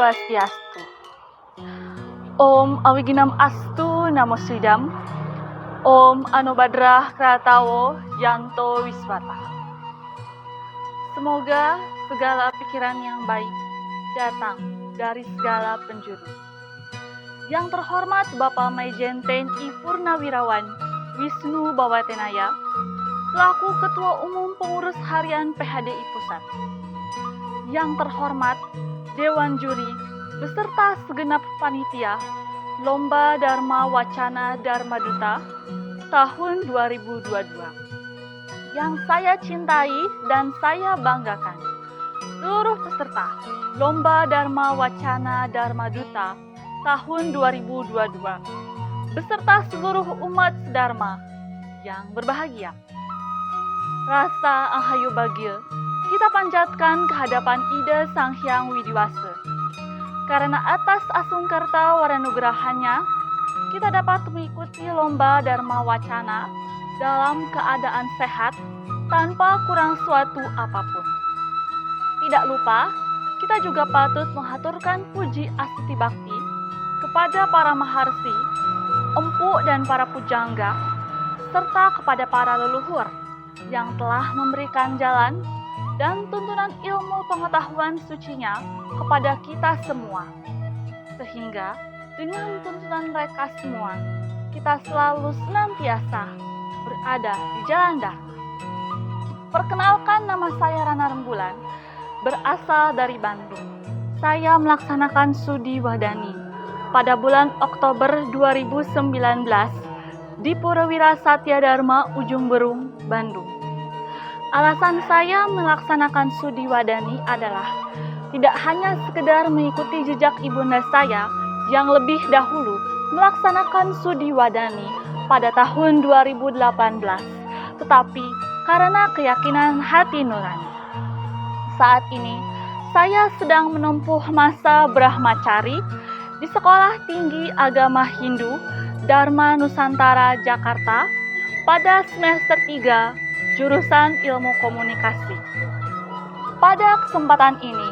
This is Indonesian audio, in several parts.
Swastiastu. Om Awiginam Astu Namo Sidam. Om Anubadrah Kratawo Yanto Wiswata. Semoga segala pikiran yang baik datang dari segala penjuru. Yang terhormat Bapak Maijen TNI Purnawirawan Wisnu Bawatenaya, selaku Ketua Umum Pengurus Harian PHDI Pusat. Yang terhormat Dewan Juri beserta segenap panitia Lomba Dharma Wacana Dharma Duta tahun 2022. Yang saya cintai dan saya banggakan, seluruh peserta Lomba Dharma Wacana Dharma Duta tahun 2022 beserta seluruh umat Dharma yang berbahagia. Rasa Ahayu Bagil kita panjatkan ke hadapan Ida Sang Hyang Widiwasa. Karena atas asungkarta waranugrahanya, kita dapat mengikuti Lomba Dharma Wacana dalam keadaan sehat tanpa kurang suatu apapun. Tidak lupa, kita juga patut mengaturkan puji astuti bakti kepada para maharsi, empu dan para pujangga, serta kepada para leluhur yang telah memberikan jalan dan tuntunan ilmu pengetahuan sucinya kepada kita semua. Sehingga dengan tuntunan mereka semua, kita selalu senantiasa berada di jalan Dharma. Perkenalkan, nama saya Rana Rembulan, berasal dari Bandung. Saya melaksanakan studi Wahdani pada bulan Oktober 2019 di Purawira Satya Dharma Ujung Berung, Bandung. Alasan saya melaksanakan studi Wahdani adalah tidak hanya sekedar mengikuti jejak ibunda saya yang lebih dahulu melaksanakan studi Wahdani pada tahun 2018, tetapi karena keyakinan hati nurani. Saat ini, saya sedang menempuh masa Brahmacari di Sekolah Tinggi Agama Hindu Dharma Nusantara, Jakarta pada semester 3 jurusan Ilmu Komunikasi. Pada kesempatan ini,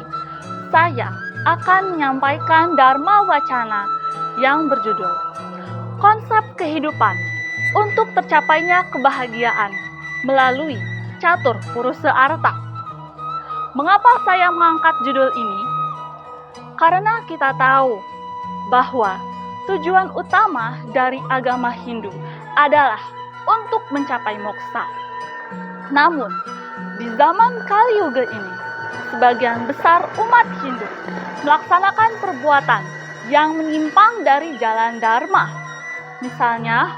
saya akan menyampaikan Dharma Wacana yang berjudul Konsep Kehidupan untuk Tercapainya Kebahagiaan melalui Catur Purusa Arta. Mengapa saya mengangkat judul ini? Karena kita tahu bahwa tujuan utama dari agama Hindu adalah untuk mencapai moksa. Namun, di zaman Kali Yuga ini, sebagian besar umat Hindu melaksanakan perbuatan yang menyimpang dari jalan Dharma. Misalnya,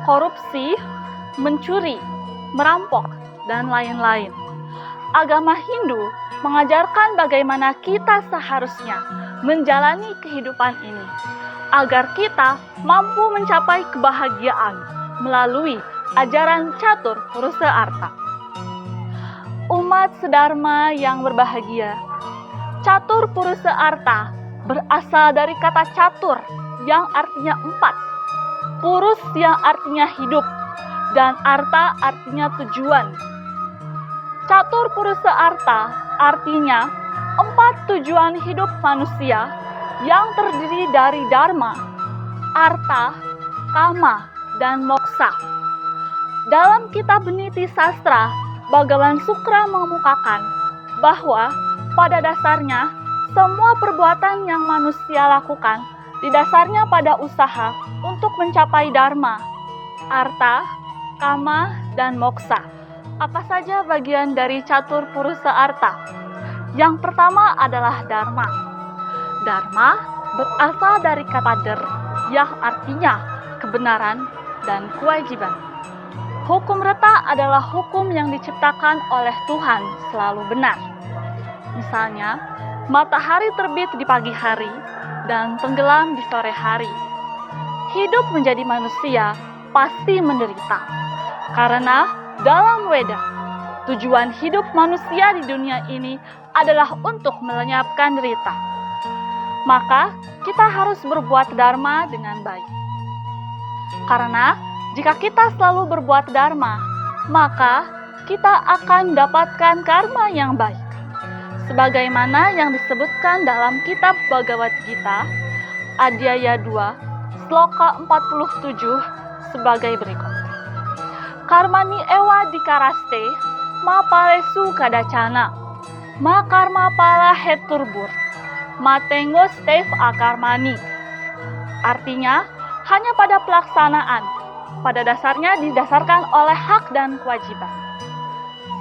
korupsi, mencuri, merampok, dan lain-lain. Agama Hindu mengajarkan bagaimana kita seharusnya menjalani kehidupan ini, agar kita mampu mencapai kebahagiaan melalui ajaran Catur Purusa Arta. Umat sedharma yang berbahagia, Catur Purusa Arta berasal dari kata catur yang artinya 4, purus yang artinya hidup, dan arta artinya tujuan. Catur Purusa Arta artinya 4 tujuan hidup manusia yang terdiri dari Dharma, Arta, Kama, dan Moksa. Dalam kitab Niti Sastra, Bhagavan Sukra mengemukakan bahwa pada dasarnya semua perbuatan yang manusia lakukan didasarnya pada usaha untuk mencapai Dharma, Arta, Kama, dan Moksa. Apa saja bagian dari Catur Purusa Arta? Yang pertama adalah Dharma. Dharma berasal dari kata der yang artinya kebenaran dan kewajiban. Hukum reta adalah hukum yang diciptakan oleh Tuhan selalu benar. Misalnya, matahari terbit di pagi hari dan tenggelam di sore hari. Hidup menjadi manusia pasti menderita. Karena dalam Weda, tujuan hidup manusia di dunia ini adalah untuk melenyapkan derita. Maka, kita harus berbuat dharma dengan baik. Karena jika kita selalu berbuat dharma, maka kita akan mendapatkan karma yang baik. sebagaimana yang disebutkan dalam kitab Bhagavad Gita, Adhyaya 2, Sloka 47 sebagai berikut. Karmani ewa dikaraste, ma palesu kadacana, ma karma pala heturbur, ma tenggo stef akarmani. Artinya, hanya pada pelaksanaan, pada dasarnya didasarkan oleh hak dan kewajiban.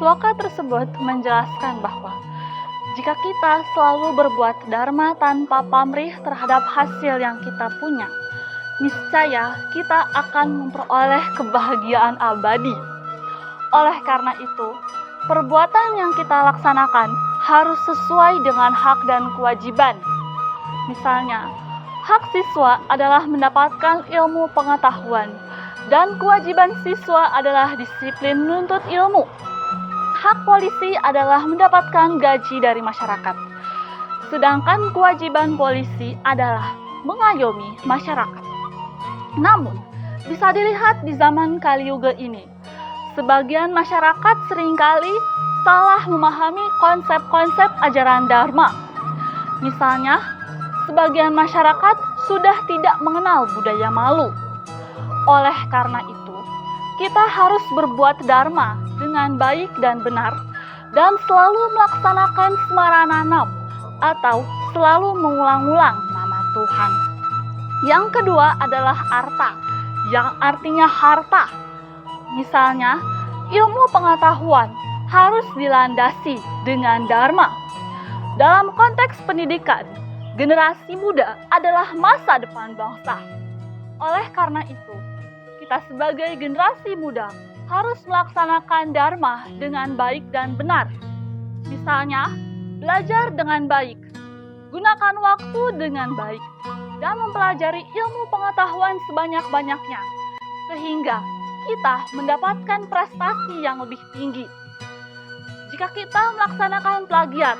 Sloka tersebut menjelaskan bahwa jika kita selalu berbuat dharma tanpa pamrih terhadap hasil yang kita punya, niscaya kita akan memperoleh kebahagiaan abadi. Oleh karena itu, perbuatan yang kita laksanakan harus sesuai dengan hak dan kewajiban. Misalnya, hak siswa adalah mendapatkan ilmu pengetahuan, dan kewajiban siswa adalah disiplin menuntut ilmu. Hak polisi adalah mendapatkan gaji dari masyarakat, sedangkan kewajiban polisi adalah mengayomi masyarakat. Namun, bisa dilihat di zaman Kali Yuga ini, sebagian masyarakat seringkali salah memahami konsep-konsep ajaran Dharma. Misalnya, sebagian masyarakat sudah tidak mengenal budaya malu. Oleh karena itu, kita harus berbuat Dharma dengan baik dan benar, dan selalu melaksanakan smarananam atau selalu mengulang-ulang nama Tuhan. Yang kedua adalah arta, yang artinya harta. Misalnya, ilmu pengetahuan harus dilandasi dengan dharma. Dalam konteks pendidikan, generasi muda adalah masa depan bangsa. Oleh karena itu, kita sebagai generasi muda harus melaksanakan dharma dengan baik dan benar. Misalnya, belajar dengan baik, gunakan waktu dengan baik, dan mempelajari ilmu pengetahuan sebanyak-banyaknya, sehingga kita mendapatkan prestasi yang lebih tinggi. Jika kita melaksanakan plagiat,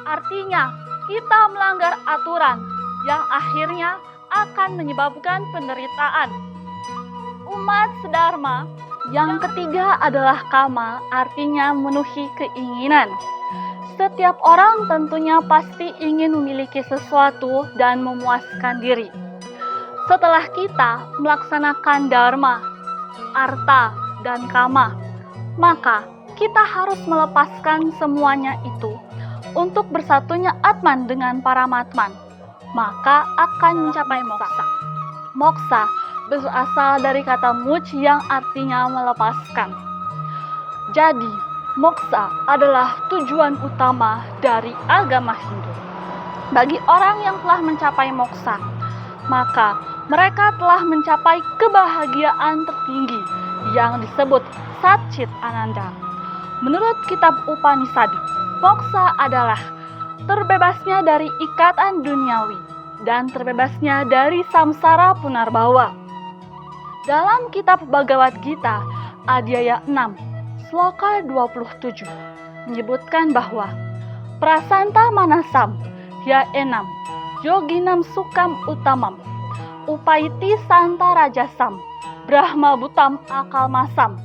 artinya kita melanggar aturan yang akhirnya akan menyebabkan penderitaan. Umat sedharma. Yang ketiga adalah kama, artinya memenuhi keinginan. Setiap orang tentunya pasti ingin memiliki sesuatu dan memuaskan diri. Setelah kita melaksanakan dharma, arta, dan kama, maka kita harus melepaskan semuanya itu untuk bersatunya Atman dengan Paramatman, maka akan mencapai moksa. Moksa berasal dari kata much yang artinya melepaskan. Jadi, moksa adalah tujuan utama dari agama Hindu. Bagi orang yang telah mencapai moksa, maka mereka telah mencapai kebahagiaan tertinggi yang disebut Satchit Ananda. Menurut kitab Upanishad, moksa adalah terbebasnya dari ikatan duniawi dan terbebasnya dari samsara punarbawa. Dalam kitab Bhagavad Gita, Adhyaya 6, Sloka 27, menyebutkan bahwa prasanta manasam, ya enam, yoginam sukam utamam, upaiti santa rajasam, brahma butam akal masam,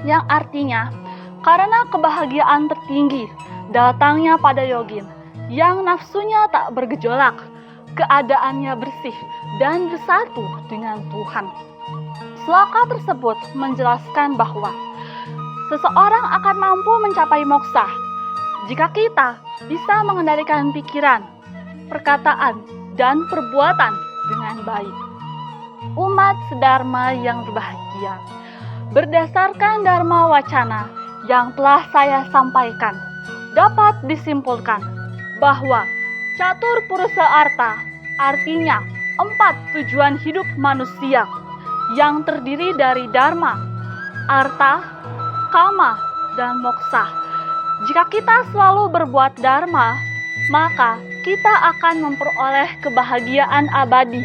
yang artinya, karena kebahagiaan tertinggi datangnya pada yogin, yang nafsunya tak bergejolak, keadaannya bersih dan bersatu dengan Tuhan. Sloka tersebut menjelaskan bahwa seseorang akan mampu mencapai moksa jika kita bisa mengendalikan pikiran, perkataan, dan perbuatan dengan baik. Umat sedharma yang berbahagia, berdasarkan Dharma Wacana yang telah saya sampaikan, dapat disimpulkan bahwa Catur Purusa Arta artinya 4 tujuan hidup manusia yang terdiri dari dharma, arta, kama, dan moksa. Jika kita selalu berbuat dharma, maka kita akan memperoleh kebahagiaan abadi.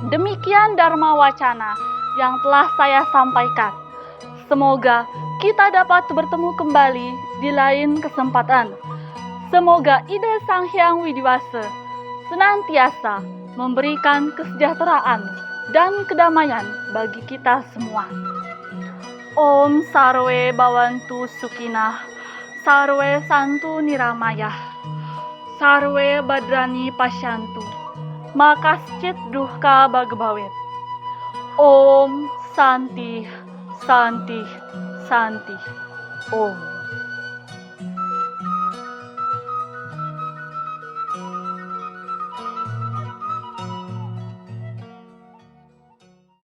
Demikian Dharma Wacana yang telah saya sampaikan. Semoga kita dapat bertemu kembali di lain kesempatan. Semoga Ida Sang Hyang Widiwasa senantiasa memberikan kesejahteraan dan kedamaian bagi kita semua. Om Sarwe Bhavantu Sukinah. Sarwe Santu Niramaya, Sarwe Badrani Pasyantu, Makascit Duhka Bagbawet. Om Santi, Santi, Santi. Om.